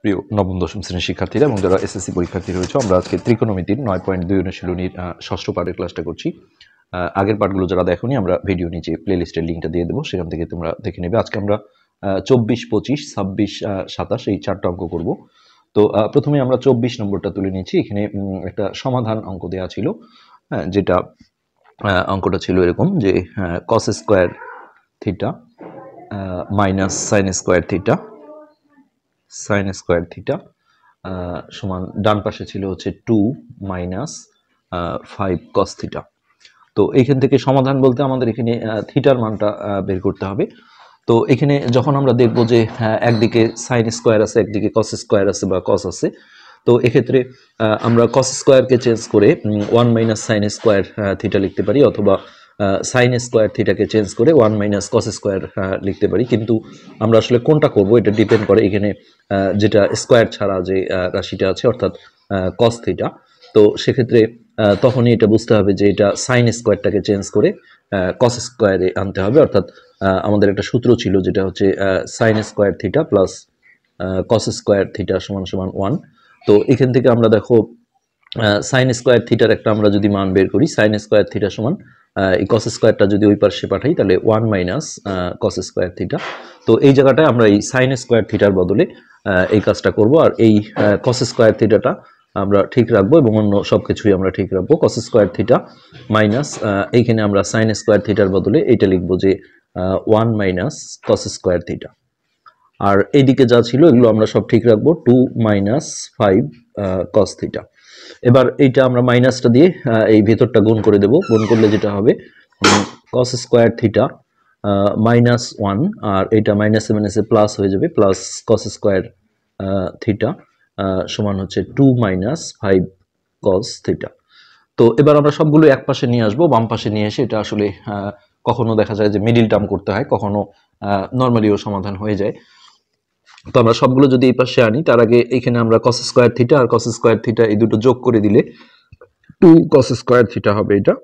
প্রিয় নবম দশম শ্রেণীর শিক্ষার্থীরা এবং যারা এসএসসি পরীক্ষার্থী রয়েছে, আমরা আজকে ত্রিকোণমিতির 9.2 অনুশীলনীর ষষ্ঠ পাঠের ক্লাসটা করছি। আগের পাঠগুলো যারা দেখোনি, আমরা ভিডিও নিচে প্লেলিস্টের লিঙ্কটা দিয়ে দেবো, সেখান থেকে তোমরা দেখে নেবে। আজকে আমরা 24, 25, 26, 27 এই 4টা অঙ্ক করব। তো প্রথমে আমরা 24 নম্বরটা তুলে নিচ্ছি। এখানে একটা সমাধান অঙ্ক দেওয়া ছিল, যেটা অঙ্কটা ছিল এরকম যে cos square theta minus sine square theta সমান ডান পাশে ছিল হচ্ছে 2 মাইনাস 5 cos থিটা। তো এইখান থেকে সমাধান বলতে আমাদের এখানে থিটার মানটা বের করতে হবে। তো এখানে যখন আমরা দেখব যে একদিকে সাইন স্কোয়ার আছে, একদিকে cos স্কোয়ার আছে বা cos আছে, তো এক্ষেত্রে আমরা cos স্কোয়ারকে চেঞ্জ করে 1 মাইনাস সাইন স্কোয়ার থিটা লিখতে পারি, অথবা সাইন স্কোয়ার থিটাকে চেঞ্জ করে 1 মাইনাস cos স্কোয়ার লিখতে পারি। কিন্তু আমরা আসলে কোনটা করব এটা ডিপেন্ড করে এখানে যেটা স্কোয়ার ছাড়া যে রাশিটা আছে, অর্থাৎ cos থিটা। তো সেক্ষেত্রে তখনই এটা বুঝতে হবে যে এটা সাইন স্কোয়ারটাকে চেঞ্জ করে cos স্কোয়ারে আনতে হবে। অর্থাৎ আমাদের একটা সূত্র ছিল যেটা হচ্ছে sine square theta plus cos square theta সমান সমান 1। তো এখান থেকে আমরা দেখো সাইন স্কোয়ার থিটার একটা আমরা যদি মান বের করি, সাইন স্কোয়ার থিটা সমান এই cos স্কোয়ারটা যদি ওই পাশে পাঠাই তাহলে 1 মাইনাস cos স্কোয়ার থিটা। তো এই জায়গাটায় আমরা এই সাইন স্কোয়ার থিটার বদলে এই কাজটা করব, আর এই cos স্কোয়ার থিটাটা আমরা ঠিক রাখবো এবং অন্য সবকিছুই আমরা ঠিক রাখবো। cos স্কোয়ার থিটা মাইনাস এইখানে আমরা সাইন স্কোয়ার থিটার বদলে এটা লিখবো যে 1 মাইনাস cos স্কোয়ার থিটা। আর এইদিকে যা ছিল এগুলো আমরা সব ঠিক রাখবো, 2 মাইনাস 5 cos থিটা। এবার এইটা আমরা মাইনাসটা দিয়ে এই ভেতরটা গুণ করে দেব। গুণ করলে যেটা হবে cos স্কোয়ার থিটা মাইনাস 1, আর এটা মাইনাসে মাইনাসে প্লাস হয়ে যাবে, প্লাস cos স্কোয়ার থিটা সমান হচ্ছে 2 মাইনাস 5 cos থিটা। তো এবার আমরা সবগুলো এক পাশে নিয়ে আসবো, বাম পাশে নিয়ে এসে এটা আসলে কখনো দেখা যায় যে মিডিল টার্ম করতে হয়, কখনো নর্মালিও সমাধান হয়ে যায়। তো আমরা সবগুলো যদি এই পাশে আনি, তার আগে এখানে আমরা cos স্কোয়ার থিটা আর cos স্কোয়ার থিটা এই দুটো যোগ করে দিলে 2 cos স্কোয়ার থিটা হবে এটা।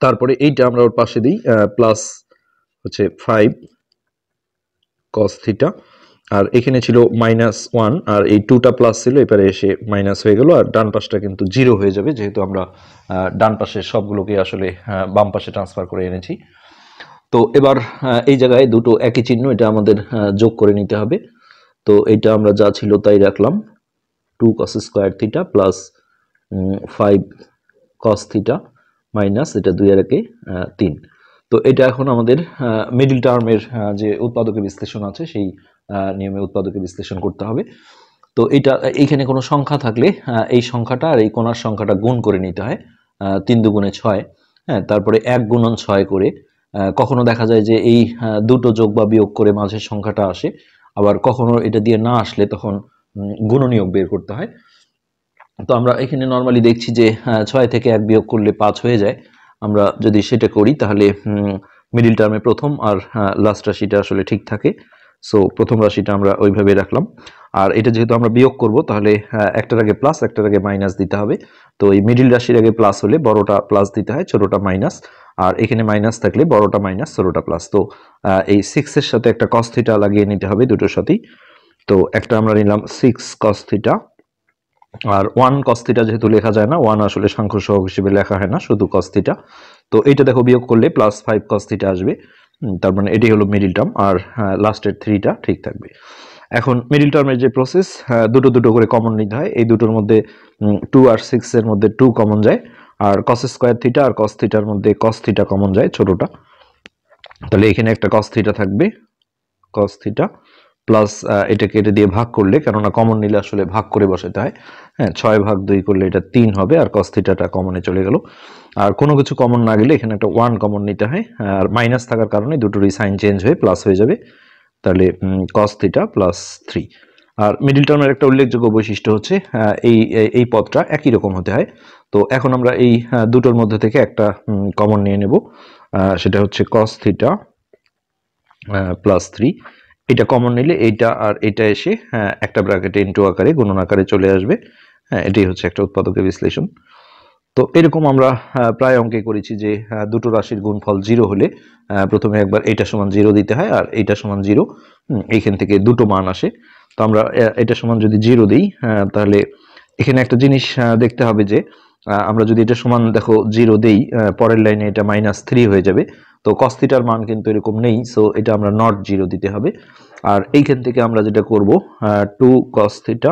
তারপরে এইটা আমরা ওর পাশে দিই, প্লাস হচ্ছে 5 cos থিটা, আর এখানে ছিল মাইনাস 1, আর এই 2টা প্লাস ছিল, এবারে এসে মাইনাস হয়ে গেল, আর ডান পাশটা কিন্তু 0 হয়ে যাবে, যেহেতু আমরা ডান পাশের সবগুলোকে আসলে বাম পাশে ট্রান্সফার করে এনেছি। তো এবার এই জায়গায় দুটো একই চিহ্ন, এটা আমাদের যোগ করে নিতে হবে। তো এটা আমরা যা ছিল তাই রাখলাম, 2 cos square theta plus 5 cos theta minus এটা 2 এর একে 3। তো এটা এখন আমাদের মিডল টার্মের যে উৎপাদকের বিশ্লেষণ আছে সেই নিয়মে উৎপাদকের বিশ্লেষণ করতে হবে। তো এটা এইখানে কোনো সংখ্যা থাকলে এই সংখ্যাটা আর এই কোণার সংখ্যাটা গুণ করে নিতে হয়, 3 দুগুণে 6। হ্যাঁ, তারপরে 1 গুণন 6 করে। কখনো দেখা যায় যে এই দুটো যোগ বা বিয়োগ করে মাঝের সংখ্যাটা আসে, আবার কখনো এটা দিয়ে না আসলে তখন গুণনীয়ক বের করতে হয়। তো আমরা এখানে নর্মালি দেখছি যে 6 থেকে 1 বিয়োগ করলে 5 হয়ে যায়। আমরা যদি সেটা করি তাহলে মিডিল টার্মে প্রথম আর লাস্ট রাশিটা আসলে ঠিক থাকে। সো প্রথম রাশিটা আমরা ওইভাবে রাখলাম। আর এটা যেহেতু আমরা বিয়োগ করব, তাহলে একটার আগে প্লাস একটার আগে মাইনাস দিতে হবে। তো এই মিডিল রাশির আগে প্লাস হলে বড়টা প্লাস দিতে হয়, ছোটটা মাইনাস, আর এখানে মাইনাস থাকলে বড়টা মাইনাস ছোটটা প্লাস। তো এই 6 এর সাথে একটা cos থিটা লাগিয়ে নিতে হবে দুটোর সাথেই। তো একটা আমরা নিলাম 6 cos থিটা, আর 1 cos থিটা যেহেতু লেখা যায় না, 1 আসলে সাংখ্য সহগ হিসেবে লেখা হয় না, শুধু cos থিটা। তো এইটা দেখো বিয়োগ করলে প্লাস 5 cos থিটা আসবে, তার মানে এটাই হলো মিডিল টার্ম, আর লাস্টের 3টা ঠিক থাকবে। এখন মিডিল টার্মের যে প্রসেস, দুটো দুটো করে কমন নিতে হয়। এই দুটোর মধ্যে 2 আর 6 এর মধ্যে 2 কমন যায়, আর cos স্কোয়ার থিটা আর cos থিটার মধ্যে cos থিটা কমন যায় ছোটটা। তাহলে এখানে একটা cos থিটা থাকবে, cos থিটা প্লাস এটাকে এটা দিয়ে ভাগ করলে, কেননা কমন নিলে আসলে ভাগ করে বসাতে হয়, হ্যাঁ, 6 ভাগ 2 করলে এটা 3 হবে, আর cos থিটাটা কমনে চলে গেল। আর কোনো কিছু কমন না গেলে এখানে একটা 1 কমন নিতে হয়, আর মাইনাস থাকার কারণে দুটোরই সাইন চেঞ্জ হয়ে প্লাস হয়ে যাবে। তাহলে cos থিটা প্লাস 3। আর মিডিল টার্মের একটা উল্লেখযোগ্য বৈশিষ্ট্য হচ্ছে এই পদটা একই রকম হতে হয়। তো এখন আমরা এই দুটোর মধ্যে থেকে একটা কমন নিয়ে নেব, সেটা হচ্ছে cos থিটা প্লাস 3। এটা কমন নিলে এইটা আর এটা এসে একটা ব্র্যাকেটে ইনটু আকারে গুণন আকারে চলে আসবে। হ্যাঁ, এটাই হচ্ছে একটা উৎপাদকের বিশ্লেষণ। তো এরকম আমরা প্রায় অঙ্কে করেছি যে দুটো রাশির গুণফল 0 হলে প্রথমে একবার এইটা সমান 0 দিতে হয়, আর এইটা সমান 0, এইখান থেকে দুটো মান আসে। তো আমরা এটা সমান যদি 0 দিই, তাহলে এখানে একটা জিনিস দেখতে হবে যে আমরা যদি এটা সমান দেখো 0 দেই, পরের লাইনে এটা -3 হয়ে যাবে। তো cos থিটার মান কিন্তু এরকম নেই, সো এটা আমরা নট 0 দিতে হবে। আর এইখান থেকে আমরা যেটা করব 2 cos থিটা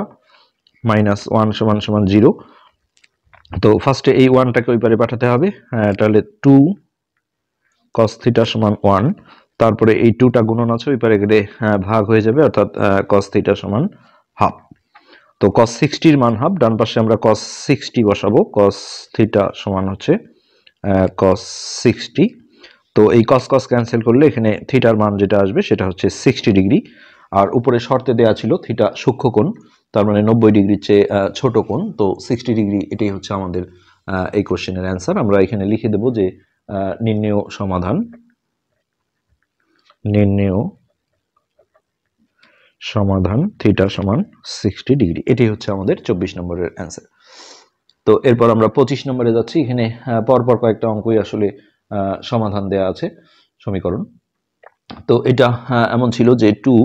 -1 = 0। তো ফার্স্টে এই 1টাকে ওই পারে পাঠাতে হবে, তাহলে 2 cos থিটা সমান 1, তারপরে এই 2টা গুণন আছে ওই পারে গেলে ভাগ হয়ে যাবে, অর্থাৎ cos থিটা সমান হাফ। তো cos 60 এর মান হাফ, ডান পাশে আমরা cos 60 বসাবো। cos থিটা সমান হচ্ছে cos 60। তো এই cos cos ক্যান্সেল করলে এখানে থিটার মান যেটা আসবে সেটা হচ্ছে 60 ডিগ্রি। আর উপরে শর্তে দেয়া ছিল থিটা সূক্ষ্মকোণ, তার মানে 90 ডিগ্রির চেয়ে ছোট কোণ। তো 60 ডিগ্রি এটাই হচ্ছে আমাদের এই কোশ্চেনের অ্যান্সার। আমরা এখানে লিখে দেব যে নির্ণেয় সমাধান থিটা সমান 60 ডিগ্রি, এটাই হচ্ছে আমাদের 24 নম্বরের অ্যান্সার। তো এরপর আমরা 25 নম্বরে যাচ্ছি। এখানে পরপর কয়েকটা অঙ্কই আসলে সমাধান দেয়া আছে, সমীকরণ। তো এটা এমন ছিল যে 2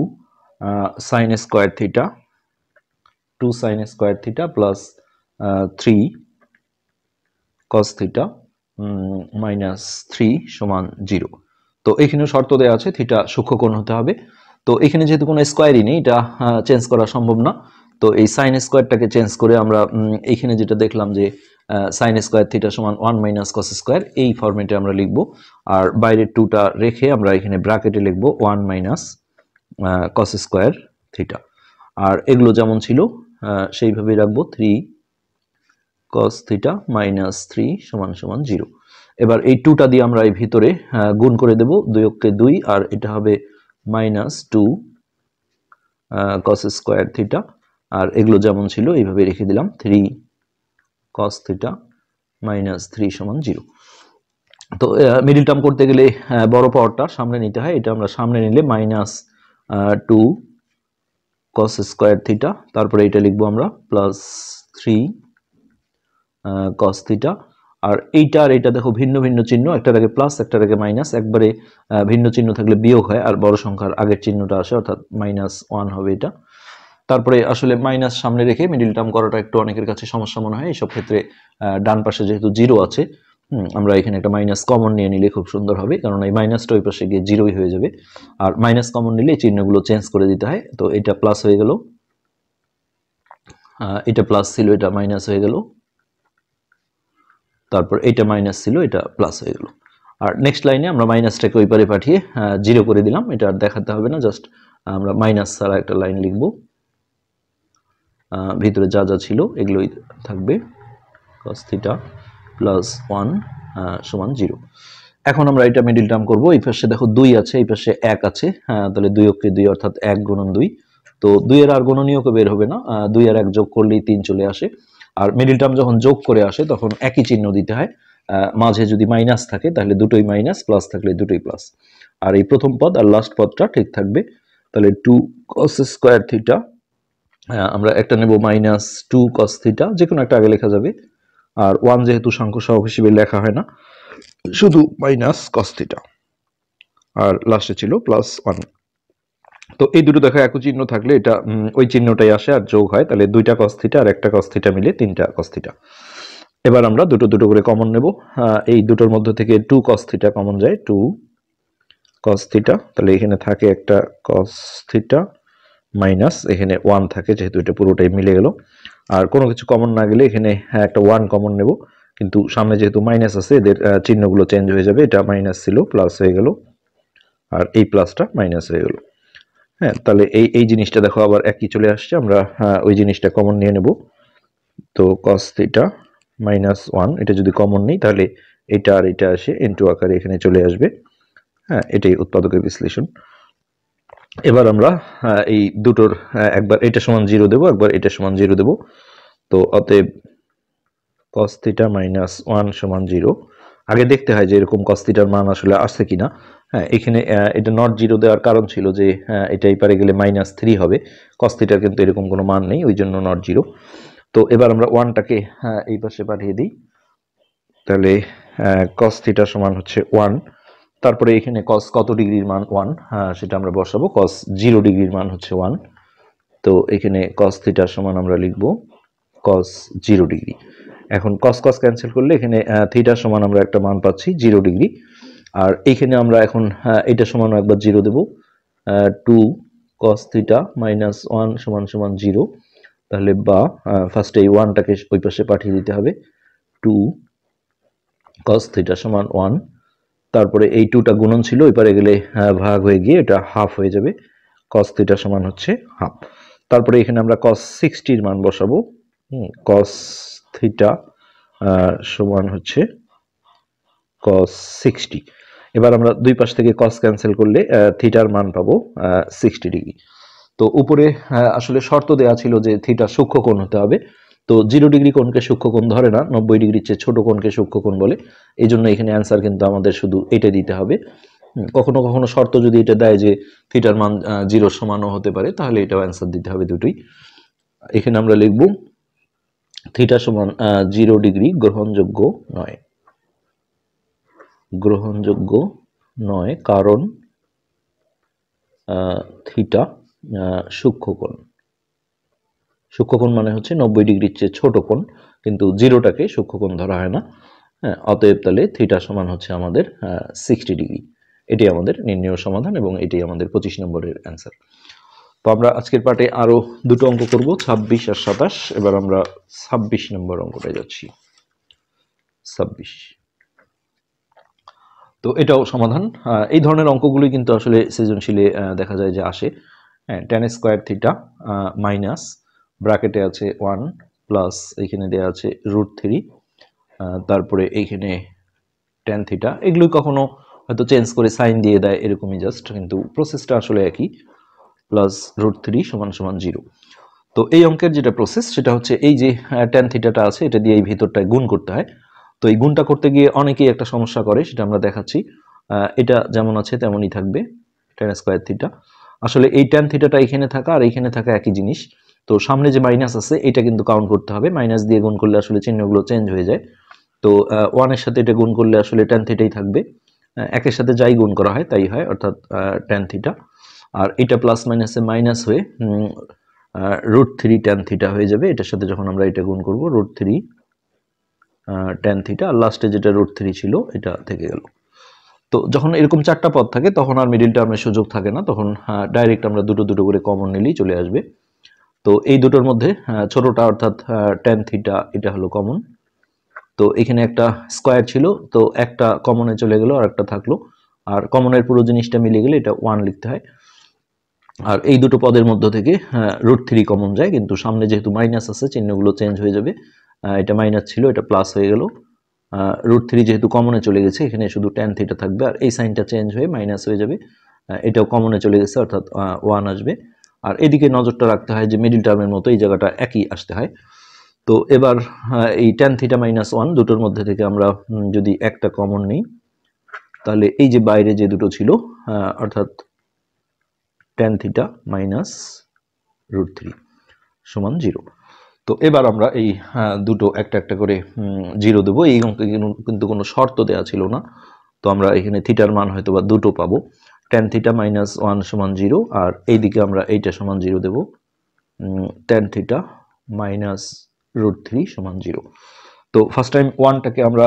sin square theta plus 3 cos theta -3 সমান 0। তো এখানে শর্ত দেওয়া আছে থিটা সূক্ষ্মকোণ হতে হবে। তো এখানে যেহেতু কোনো স্কয়ারই নেই, এটা চেঞ্জ করা সম্ভব না। তো এই সাইন স্কয়ারটাকে চেঞ্জ করে আমরা এখানে যেটা দেখলাম যে সাইন স্কয়ার থিটা সমান 1 - cos স্কয়ার, এই ফরম্যাটে আমরা লিখব। আর বাইরের 2টা রেখে আমরা এখানে ব্র্যাকেটে লিখব 1 - cos স্কয়ার থিটা। আর এগুলো যেমন ছিল সেইভাবেই রাখবো, 3 cos থিটা -3 = 0। এবার এই 2টা দিয়ে আমরা এই ভিতরে গুণ করে দেব, 2 কে 2, আর এটা হবে -2 cos স্কয়ার থিটা। আর এগুলো যেমন ছিল এইভাবে রেখে দিলাম, 3 cos থিটা -3 = 0। তো মিডল টার্ম করতে গেলে বড় পাওয়ারটা সামনে নিতে হয়, এটা আমরা সামনে নিলে -2 cos স্কয়ার থিটা, তারপরে এটা লিখবো আমরা +3 cos থিটা। আর এইটা আর এটা দেখো ভিন্ন ভিন্ন চিহ্ন, একটার আগে প্লাস একটার আগে মাইনাস, একবারে ভিন্ন চিহ্ন থাকলে বিয়োগ হয় আর বড় সংখ্যার আগের চিহ্নটা আসে, অর্থাৎ -1 হবে এটা। তারপরে আসলে মাইনাস সামনে রেখে মিডল টার্ম করাটা একটু অনেকের কাছে সমস্যা মনে হয়। এইসব ক্ষেত্রে ডান পাশে যেহেতু 0 আছে, আমরা এখানে একটা মাইনাস কমন নিয়ে নিলে খুব সুন্দর হবে, কারণ এই মাইনাসটা ওই পাশে গিয়ে 0ই হয়ে যাবে। আর মাইনাস কমন নিলে এই চিহ্নগুলো চেঞ্জ করে দিতে হয়। তো এটা প্লাস হয়ে গেল, এটা প্লাস ছিল, এটা মাইনাস হয়ে গেল, তারপর এটা মাইনাস ছিল, এটা প্লাস হয়ে গেল। আর নেক্সট লাইনে আমরা মাইনাসটাকে ওই পারে পাঠিয়ে 0 করে দিলাম। এটা আর দেখাতে হবে না, জাস্ট আমরা মাইনাস ছাড়া একটা লাইন লিখব, ভিতরে যা যা ছিল এগুলোই থাকবে, cos থিটা +1 = 0। এখন আমরা এটা মিডল টার্ম করব। এই পাশে দেখো 2 আছে, এই পাশে 1 আছে, তাহলে 2 কে 2 অর্থাৎ 1 × 2। তো 2 এর আর গুণনীয়কও বের হবে না, 2 আর 1 যোগ করলেই 3 চলে আসে। আর মিডল টার্ম যখন যোগ করে আসে তখন একই চিহ্ন দিতে হয়, মাঝে যদি মাইনাস থাকে তাহলে দুটোই মাইনাস, প্লাস থাকলে দুটোই প্লাস। আর এই প্রথম পদ আর লাস্ট পদটা ঠিক থাকবে। তাহলে 2 cos স্কয়ার থিটা, আমরা একটা নেব -2 cos থিটা, যে কোনো একটা আগে লেখা যাবে। আর 1 যেহেতু সংখ্যা সহগ হিসেবে লেখা হয় না, শুধু cos থিটা, আর লাস্টে ছিল +1। তো এই দুটো দেখা একই চিহ্ন থাকলে এটা ওই চিহ্নটাই আসে আর যোগ হয়, তাহলে 2টা cos থিটা আর একটা cos থিটা মিলে 3টা cos থিটা। এবার আমরা দুটো দুটো করে কমন নেব। এই দুটোর মধ্যে থেকে 2 cos থিটা কমন যায়, 2 cos থিটা, তাহলে এখানে থাকে একটা cos থিটা মাইনাস এখানে 1 থাকে, যেহেতু এটা পুরোটাই মিলে গেল। আর কোনো কিছু কমন না গেলে এখানে একটা 1 কমন নেব, কিন্তু সামনে যেহেতু মাইনাস আছে এদের চিহ্নগুলো চেঞ্জ হয়ে যাবে, এটা মাইনাস ছিল প্লাস হয়ে গেল, আর এই প্লাসটা মাইনাস হয়ে গেল। হ্যাঁ, তাহলে এই জিনিসটা দেখো আবার একই চলে আসছে, আমরা ওই জিনিসটা কমন নিয়ে নেব। তো cos থিটা -1, এটা যদি কমন নেই তাহলে এটা আর এটা আসে ইনটু আকারে এখানে চলে আসবে। হ্যাঁ, এটাই উৎপাদকের বিশ্লেষণ। এবার আমরা এই দুটোর একবার এটা সমান 0 দেব, একবার এটা সমান 0 দেব। তো অতএব cos থিটা -1 = 0। আগে দেখতে হয় যে এরকম cos থিটার মান আসলে আসছে কিনা। হ্যাঁ, এখানে এটা নট 0 দেওয়ার কারণ ছিল যে এটা এই পারে গেলে -3 হবে, cos থিটার কিন্তু এরকম কোনো মান নেই, ওই জন্য নট 0। তো এবার আমরা 1টাকে এই পাশে পাঠিয়ে দিই, তাহলে cos থিটা সমান হচ্ছে 1। তারপরে এখানে cos কত ডিগ্রির মান 1, সেটা আমরা বসাবো। cos 0 ডিগ্রির মান হচ্ছে 1, তো এখানে cos থিটা সমান আমরা লিখব cos 0 ডিগ্রি। এখন cos cos ক্যান্সেল করলে এখানে থিটা সমান আমরা একটা মান পাচ্ছি 0 ডিগ্রি। আর এইখানে আমরা এখন এটা সমান একবার 0 দেব, 2 cos থিটা মাইনাস 1 সমান সমান 0। তাহলে বা ফার্স্টে এই 1টাকে ওই পাশে পাঠিয়ে দিতে হবে, 2 cos থিটা সমান 1। তারপরে এই 2টা গুণন ছিল, ওই পারে গেলে ভাগ হয়ে গিয়ে এটা হাফ হয়ে যাবে, cos থিটা সমান হচ্ছে হাফ। তারপরে এখানে আমরা cos 60 এর মান বসাবো, cos থিটা সমান হচ্ছে cos 60। এবার আমরা দুই পাশ থেকে cos ক্যান্সেল করলে থিটার মান পাবো 60 ডিগ্রি। তো উপরে আসলে শর্ত দেয়া ছিল যে থিটা সূক্ষ্মকোণ হতে হবে। তো 0 ডিগ্রি কোণকে সূক্ষ্মকোণ ধরে না, 90 ডিগ্রির চেয়ে ছোট কোণকে সূক্ষ্মকোণ বলে। এই জন্য এখানে অ্যান্সার কিন্তু আমাদের শুধু এটা দিতে হবে। কখনো কখনো শর্ত যদি এটা দেয় যে থিটার মান 0 সমানও হতে পারে, তাহলে এটাও অ্যান্সার দিতে হবে দুটোই। এখানে আমরা লিখব থিটা সমান 0 ডিগ্রি গ্রহণযোগ্য নয়। গ্রহণযোগ্য নয় কারণ থিটা সূক্ষ্মকোণ। সূক্ষ্মকোণ মানে হচ্ছে 90 ডিগ্রির চেয়ে ছোট কোণ, কিন্তু 0টাকে সূক্ষ্মকোণ ধরা হয় না। হ্যাঁ, অতএব তাহলে থিটা সমান হচ্ছে আমাদের 60 ডিগ্রি। এটি আমাদের নির্ণয় সমাধান এবং এটি আমাদের 25 নম্বরের অ্যান্সার। তো আমরা আজকের পার্টে আরো দুটো অঙ্ক করব, 26 আর 27। এবার আমরা 26 নম্বর অঙ্কটায় যাচ্ছি। 26। তো এটাও সমাধান। এই ধরনের অঙ্কগুলি কিন্তু আসলে সৃজনশীলে দেখা যায় যে আসে। tan স্কয়ার থিটা মাইনাস ব্র্যাকেটে আছে 1 প্লাস এখানে দেয়া আছে √3, তারপরে এইখানে tan থিটা। এগুলো কখনো হয়তো চেঞ্জ করে সাইন দিয়ে দেয়, এরকমই জাস্ট, কিন্তু প্রসেসটা আসলে একই, প্লাস √3 সমান সমান 0। তো এই অঙ্কের যেটা প্রসেস সেটা হচ্ছে এই যে tan থিটাটা আছে এটা দিয়ে এই ভিতরটায় গুণ করতে হয়। তো এই গুণটা করতে গিয়ে অনেকেই একটা সমস্যা করে, সেটা আমরা দেখাচ্ছি। এটা যেমন আছে তেমনই থাকবে tan স্কয়ার থিটা। আসলে এই tan থিটাটা এখানে থাকা আর এইখানে থাকা একই জিনিস। তো সামনে যে মাইনাস আছে এটা কিন্তু কাউন্ট করতে হবে, মাইনাস দিয়ে গুণ করলে আসলে চিহ্নগুলো চেঞ্জ হয়ে যায়। তো 1 এর সাথে এটা গুণ করলে আসলে tan থিটাই থাকবে, একের সাথে যাই গুণ করা হয় তাই হয়, অর্থাৎ tan থিটা। আর এটা প্লাস মাইনাসে মাইনাস হয়ে √3 tan থিটা হয়ে যাবে। এটার সাথে যখন আমরা এটা গুণ করব √3 tan থিটা, আর লাস্টে যেটা √3 ছিল এটা থেকে গেল। তো যখন এরকম চারটা পদ থাকে তখন আর মিডিল টার্মের সুযোগ থাকে না, তখন ডাইরেক্ট আমরা দুটো দুটো করে কমন নিলেই চলে আসবে। তো এই দুটোর মধ্যে ছোটটা অর্থাৎ tan থিটা এটা হলো কমন। তো এখানে একটা স্কয়ার ছিল, তো একটা কমনে চলে গেল আর একটা থাকলো, আর কমনের পুরো জিনিসটা মিলে গেলে এটা 1 লিখতে হয়। আর এই দুটো পদের মধ্য থেকে √3 কমন যায়, কিন্তু সামনে যেহেতু মাইনাস আছে চিহ্নগুলো চেঞ্জ হয়ে যাবে। এটা মাইনাস ছিল, এটা প্লাস হয়ে গেল। √3 যেহেতু কমনে চলে গেছে, এখানে শুধু tan থিটা থাকবে, আর এই সাইনটা চেঞ্জ হয়ে মাইনাস হয়ে যাবে। এটাও কমনে চলে গেছে, অর্থাৎ 1 আসবে। আর এদিকে নজরটা রাখতে হয় যে মিডিল টার্মের মতো এই জায়গাটা একই আসতে হয়। তো এবার এই tan থিটা মাইনাস 1 দুটোর মধ্যে থেকে আমরা যদি একটা কমন নিই, তাহলে এই যে বাইরে যে দুটো ছিল অর্থাৎ tan থিটা মাইনাস √3 সমান 0। তো এবার আমরা এই দুটো একটা একটা করে 0 দেবো। এই অঙ্কে কিন্তু কোনো শর্ত দেওয়া ছিল না, তো আমরা এখানে থিটার মান হয়তো বা দুটো পাবো, tan থিটা মাইনাস 1 সমান 0, আর এইদিকে আমরা এইটা সমান 0 দেবো, tan থিটা মাইনাস √3 সমান 0। তো ফার্স্ট টাইম 1টাকে আমরা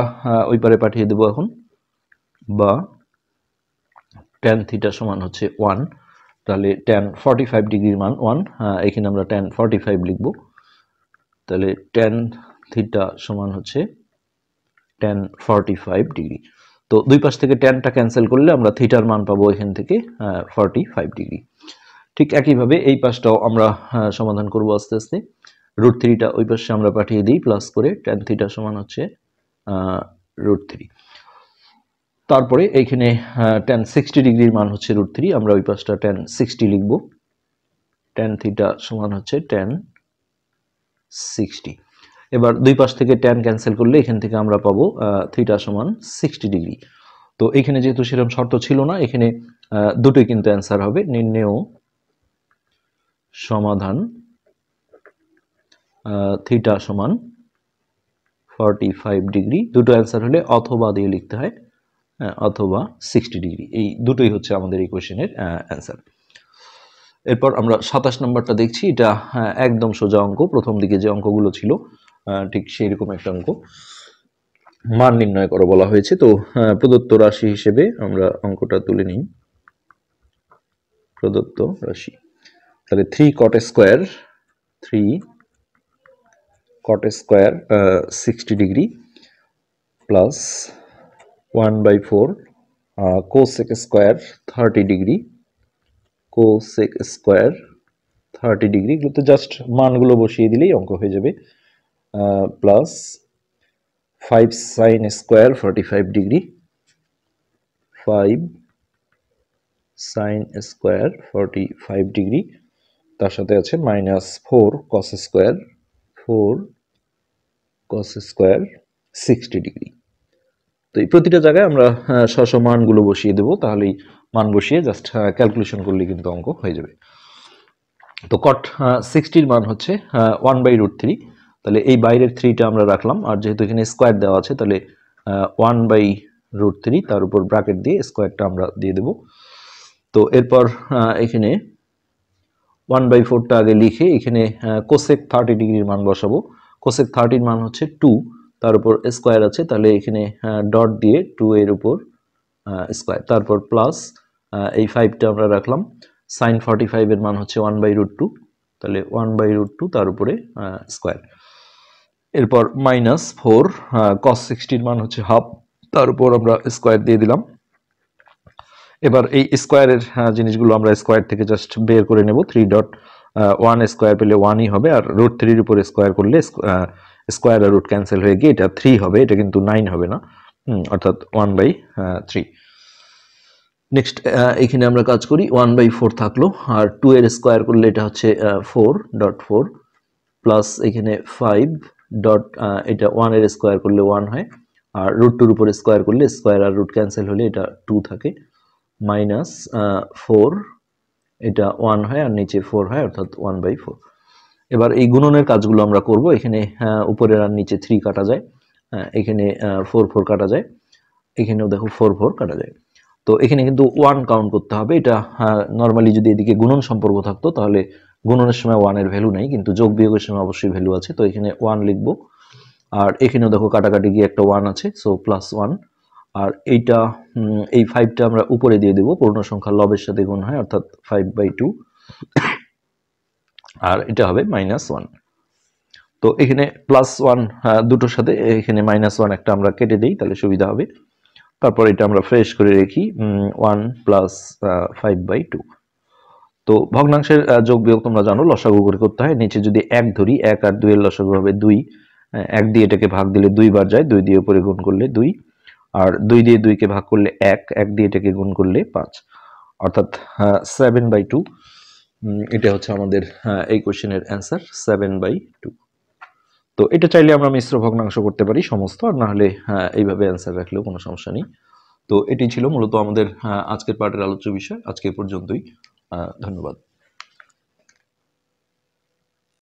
ওই পারে পাঠিয়ে দেবো এখন, বা tan থিটা সমান হচ্ছে 1, তাহলে tan 45 ডিগ্রির মান 1, এখানে আমরা tan 45 লিখব। তাহলে tan থিটা সমান হচ্ছে tan 45 ডিগ্রি। তো দুই পাশ থেকে ট্যানটা ক্যান্সেল করলে আমরা থিটার মান পাবো এখান থেকে 45 ডিগ্রি। ঠিক একইভাবে এই পাশটাও আমরা সমাধান করব আস্তে আস্তে। √3টা ওই পাশে আমরা পাঠিয়ে দিই প্লাস করে, tan থিটা সমান হচ্ছে √3। তারপরে এইখানে tan 60 ডিগ্রির মান হচ্ছে √3, আমরা ওই পাশটা tan 60 লিখব। tan থিটা সমান হচ্ছে tan 60। এবার দুই পাশ থেকে tan ক্যান্সেল করলে এখান থেকে আমরা পাবো থিটা সমান 60 ডিগ্রি। তো এখানে যেহেতু সেরকম শর্ত ছিল না, এখানে দুটোই কিন্তু অ্যান্সার হবে। নির্ণেয় সমাধান থিটা সমান 45 ডিগ্রি, দুটো অ্যান্সার হলে অথবা দিয়ে লিখতে হয়, অথবা 60 ডিগ্রি, এই দুটোই হচ্ছে আমাদের এই কোশ্চেনের অ্যান্সার। এরপর আমরা 27 নম্বরটা দেখছি। এটা একদম সোজা অঙ্ক, প্রথম দিকে যে অঙ্কগুলো ছিল ঠিক সেই রকম একটা অঙ্ক। মান নির্ণয় করো বলা হয়েছে। তো প্রদত্ত রাশি হিসেবে আমরা অঙ্কটা তুলে নিই। প্রদত্ত রাশি, তাহলে 3 cot square 60 degree plus 1/4 cosec square 30 degree, cosec square 30 degree, এগুলো তো জাস্ট মানগুলো বসিয়ে দিলেই অঙ্ক হয়ে যাবে। Plus 5 sin square 45 degree, 5 sin square 45 degree, তার সাথে আছে -4 cos স্কয়ার 60 ডিগ্রি। তো এই প্রতিটা জায়গায় আমরা স্ব মানগুলো বসিয়ে দেবো, তাহলেই মান বসিয়ে জাস্ট ক্যালকুলেশন করলে কিন্তু অঙ্ক হয়ে যাবে। তো cot 60 মান হচ্ছে 1/√3, তাহলে এই বাইরের 3টা আমরা রাখলাম, আর যেহেতু এখানে স্কোয়ার দেওয়া আছে তাহলে 1/√3 তার উপর ব্র্যাকেট দিয়ে স্কোয়ারটা আমরা দিয়ে দেব। তো এরপর এখানে 1/4টা আগে লিখে এখানে কোসেক 30 ডিগ্রির মান বসাবো। কোসেক 30 মান হচ্ছে 2, তার উপর স্কোয়ার আছে, তাহলে এখানে ডট দিয়ে 2 এর উপর স্কোয়ার, তারপর প্লাস এই 5টা আমরা রাখলাম। সাইন 45 এর মান হচ্ছে 1/√2, তাহলে 1/√2 তার উপরে স্কোয়ার। এরপর -4 cos 60 মান হচ্ছে হাফ, তার উপর আমরা স্কোয়ার দিয়ে দিলাম। এবার এই স্কোয়ারের জিনিসগুলো আমরা স্কোয়ার থেকে জাস্ট বের করে নেব। 3.1 স্কোয়ার পেলে 1ই হবে, আর √3 উপর স্কোয়ার করলে স্কোয়ার আর রুট ক্যান্সেল হয়ে গিয়ে এটা 3 হবে, এটা কিন্তু 9 হবে না, অর্থাৎ 1/3। নেক্সট এখানে আমরা কাজ করি, 1/4 থাকলো, আর 2 এর স্কোয়ার করলে এটা হচ্ছে 4.4 প্লাস এখানে 5 ডট এটা 1 এর স্কোয়ার করলে 1 হয়, আর √2 উপর স্কোয়ার করলে স্কোয়ার আর রুট ক্যান্সেল হলে এটা 2 থাকে, -4 এটা 1 হয় আর নিচে 4 হয়, অর্থাৎ 1/4। এবার এই গুণনের কাজগুলো আমরা করব। এখানে উপরের আর নিচে 3 কাটা যায়, এখানে 4 কাটা যায়, এখানেও দেখো 4 কাটা যায়। তো এখানে কিন্তু 1 কাউন্ট করতে হবে। এটা নর্মালি যদি এদিকে গুণন সম্পর্ক থাকতো তাহলে গুণনের সময় 1 এর ভ্যালু নাই, কিন্তু যোগ বিয়োগের সময় অবশ্যই ভ্যালু আছে, তো এখানে 1 লিখব। আর এখানেও দেখো কাটাকাটি গিয়ে একটা 1 আছে, সো +1। আর এইটা এই 5টা আমরা উপরে দিয়ে দেব, পূর্ণ সংখ্যা লবের সাথে গুণ হয়, অর্থাৎ 5/2, আর এটা হবে -1। তো এখানে +1 দুটোর সাথে এখানে -1 একটা আমরা কেটে দিই, তাহলে সুবিধা হবে। তারপর এটা আমরা ফ্রেশ করে রেখি, 1 + 5/2। তো ভগ্নাংশের যোগ বিয়োগ তোমরা জানো লসাগু করে করতে হয়। নিচে যদি 1 ধরি, 1 আর 2 এর লসাগু হবে 2, 1 দিয়ে এটাকে ভাগ দিলে 2 বার যায়, 2 দিয়ে উপরে গুণ করলে 2, আর 2 দিয়ে 2 কে ভাগ করলে 1, 1 দিয়ে এটাকে গুণ করলে 5, অর্থাৎ 7/2। এটা হচ্ছে আমাদের এই কোশ্চেনের অ্যান্সার, 7/2। তো এটা চাইলে আমরা মিশ্র ভগ্নাংশ করতে পারি সমস্ত, আর না হলে এইভাবে অ্যান্সার রাখলেও কোনো সমস্যা নেই। তো এটি ছিল মূলত আমাদের আজকের পাঠের আলোচ্য বিষয়। আজকে পর্যন্তই, ধন্যবাদ।